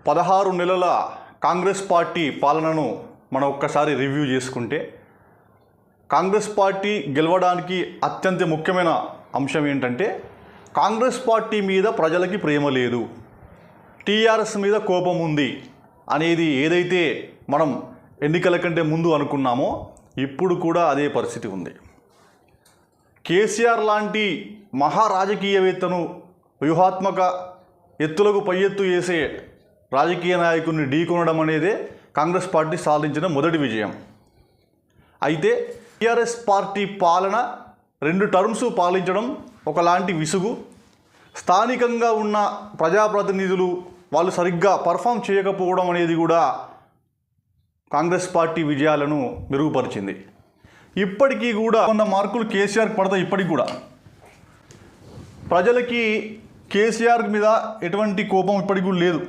16 నెలల కాంగ్రెస్ పార్టీ పాలనను మనం ఒక్కసారి రివ్యూ చేసుకుంటే కాంగ్రెస్ పార్టీ గెలవడానికి అత్యంత ముఖ్యమైన అంశం ఏంటంటే కాంగ్రెస్ పార్టీ మీద ప్రజలకి ప్రేమ లేదు, టీఆర్ఎస్ మీద కోపం ఉంది అనేది ఏదైతే మనం ఎన్నికల కంటే ముందు అనుకున్నామో ఇప్పుడు కూడా అదే పరిస్థితి ఉంది. కేసీఆర్ లాంటి మహారాజకీయవేత్తను వ్యూహాత్మక ఎత్తులకు పై ఎత్తు వేసే రాజకీయ నాయకుడిని ఢీకొనడం అనేదే కాంగ్రెస్ పార్టీ సాధించిన మొదటి విజయం. అయితే టీఆర్ఎస్ పార్టీ పాలన 2 టర్మ్స్ పాలించడం ఒకలాంటి విసుగు, స్థానికంగా ఉన్న ప్రజాప్రతినిధులు వాళ్ళు సరిగ్గా పర్ఫామ్ చేయకపోవడం అనేది కూడా కాంగ్రెస్ పార్టీ విజయాలను మెరుగుపరిచింది. ఇప్పటికీ కూడా 100 మార్కులు కేసీఆర్కి పడతాయి. ఇప్పటికి కూడా ప్రజలకి కేసీఆర్ మీద ఎటువంటి కోపం ఇప్పటికి కూడా లేదు.